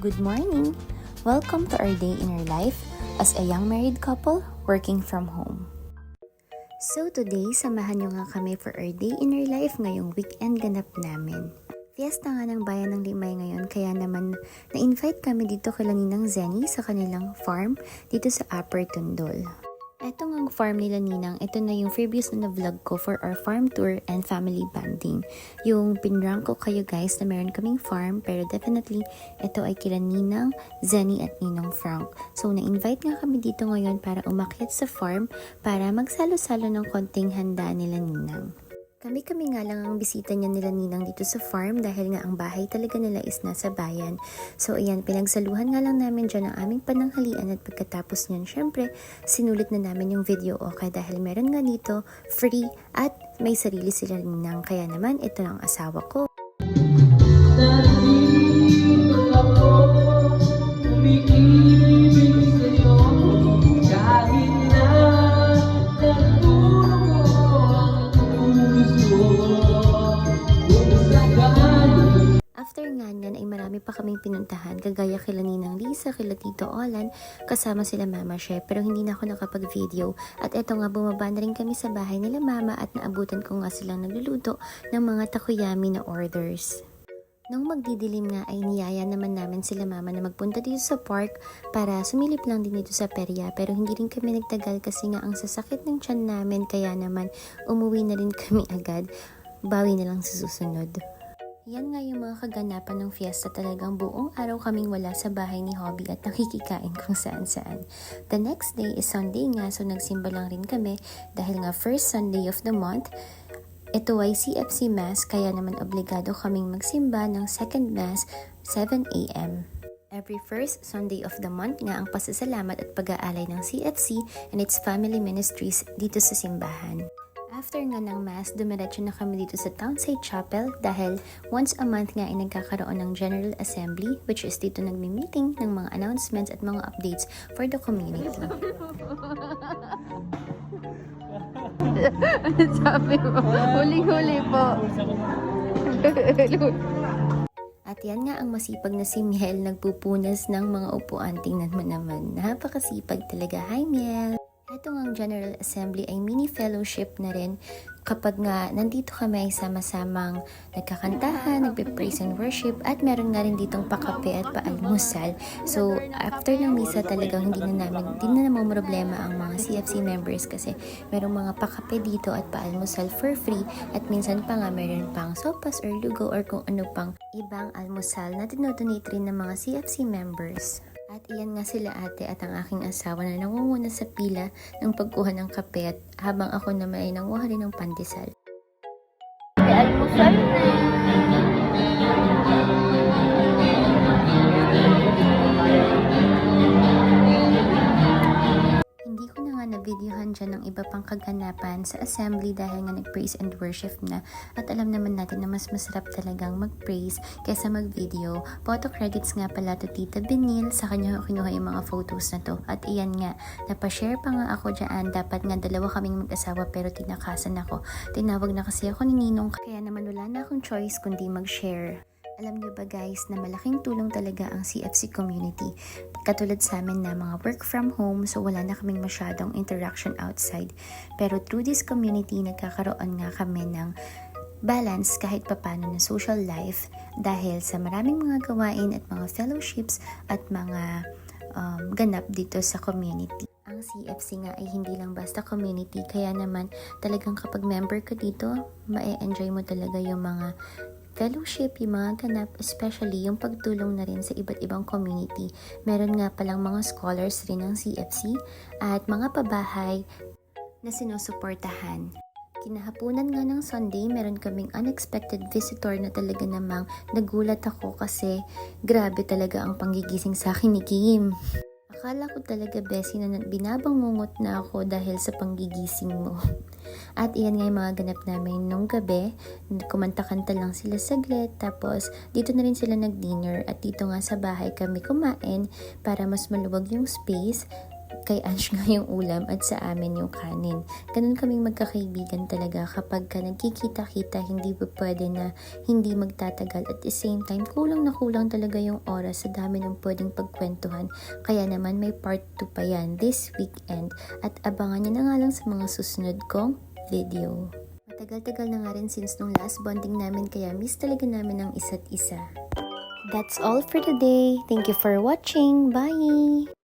Good morning! Welcome to our day in our life as a young married couple working from home. So today, samahan nyo nga kami for our day in our life ngayong weekend ganap namin. Fiesta nga ng Bayan ng Limay ngayon kaya naman na-invite kami dito kila Ninang Zenny sa kanilang farm dito sa Upper Tundol. Ito nga ang farm nila Ninang, ito na yung previous na vlog ko for our farm tour and family bonding. Yung pinrank ko kayo guys na meron kaming farm pero definitely ito ay kila Ninang, Zenny at Ninong Frank. So na-invite nga kami dito ngayon para umakyat sa farm para magsalo-salo ng konting handa nila Ninang. Kami nga lang ang bisita niya nila Ninang dito sa farm dahil nga ang bahay talaga nila is nasa bayan. So ayan, pinagsaluhan nga lang namin dyan ang aming pananghalian at pagkatapos niyan, syempre, sinulit na namin yung video okay dahil meron nga dito free at may sarili sila Ninang. Kaya naman, ito ang asawa ko. Nandito ako, umiibig sa'yo, kahit na nagturo ang puso kung sakali. After nga niyan ay marami pa kaming pinuntahan kagaya kila Ninang Lisa, kila Tito Olan, kasama sila Mama Chef pero hindi na ako nakapag-video at eto nga bumaba na rin kami sa bahay nila Mama at naabutan ko nga silang nagluluto ng mga takoyami na orders. Nung magdidilim nga ay niyaya naman namin sila Mama na magpunta dito sa park para sumilip lang din dito sa perya pero hindi rin kami nagtagal kasi nga ang sasakit ng tiyan namin kaya naman umuwi na rin kami agad, bawi na lang sa susunod. Yan nga yung mga kaganapan ng fiesta, talagang buong araw kaming wala sa bahay ni Hobby at nakikikain kung saan-saan. The next day is Sunday nga so nagsimba lang rin kami dahil nga first Sunday of the month. Ito ay CFC Mass kaya naman obligado kaming magsimba ng second Mass 7 a.m. Every first Sunday of the month nga ang pasasalamat at pag-aalay ng CFC and its family ministries dito sa simbahan. After nga ng Mass, dumiretso na kami dito sa Townside Chapel dahil once a month nga ay nagkakaroon ng General Assembly which is dito nagmi-meeting ng mga announcements at mga updates for the community. Sabi mo, huling-huli po. At yan nga ang masipag na si Miel nagpupunas ng mga upuan. Tingnan mo naman, napakasipag talaga. Hi Miel! Ito nga ang General Assembly ay mini fellowship na rin kapag nga nandito kami ay sama-samang nagkakantahan, nagpe-praise and worship at meron nga rin ditong pakape at paalmusal. So after ng misa talagang hindi na namang problema ang mga CFC members kasi merong mga pakape dito at paalmusal for free at minsan pa nga meron pang sopas or lugaw or kung ano pang ibang almusal na dinodonate rin ng mga CFC members. At iyan nga sila ate at ang aking asawa na nangunguna sa pila ng pagkuha ng kape at habang ako naman ay nanguha rin ng pandesal. Almusal na. Hindi ko na nga na-videohan dyan ng iba pang kaganapan sa assembly dahil nga nag-praise and worship na at alam naman natin na mas masarap talagang mag-praise kaysa mag-video. Photo credits nga pala to Tita Benil, sa kanya kinuha yung mga photos na to. At iyan nga, napashare pa nga ako dyan. Dapat nga dalawa kaming mag-asawa pero tinakasan ako. Tinawag na kasi ako ni Ninong kaya naman wala na akong choice kundi mag-share. Alam niyo ba guys na malaking tulong talaga ang CFC community. Katulad sa amin na mga work from home so wala na kaming masyadong interaction outside. Pero through this community nagkakaroon nga kami ng balance kahit papano na social life dahil sa maraming mga gawain at mga fellowships at mga ganap dito sa community. Ang CFC nga ay hindi lang basta community kaya naman talagang kapag member ka dito, ma-enjoy mo talaga yung mga fellowship, yung mga ganap, especially yung pagtulong na rin sa iba't ibang community. Meron nga palang mga scholars rin ng CFC at mga pabahay na sinusuportahan. Kinahapunan nga ng Sunday, meron kaming unexpected visitor na talaga namang nagulat ako kasi grabe talaga ang panggigising sa akin ni Kim. Akala ko talaga, Bessie, na binabangungot na ako dahil sa panggigising mo. At iyan nga yung mga ganap namin nung gabi. Kumanta-kanta lang sila saglit. Tapos dito na rin sila nag-dinner. At dito nga sa bahay kami kumain para mas maluwag yung space. kay Ange nga yung ulam at sa amin yung kanin. Ganun kaming magkakaibigan talaga kapag ka nagkikita-kita, hindi pa pwede na hindi magtatagal. At the same time, kulang na kulang talaga yung oras sa dami ng pwedeng pagkwentuhan. Kaya naman may part 2 pa yan this weekend at abangan nyo na nga lang sa mga susunod kong video. Matagal-tagal na nga rin since nung last bonding namin kaya miss talaga namin ang isa't isa. That's all for today. Thank you for watching. Bye!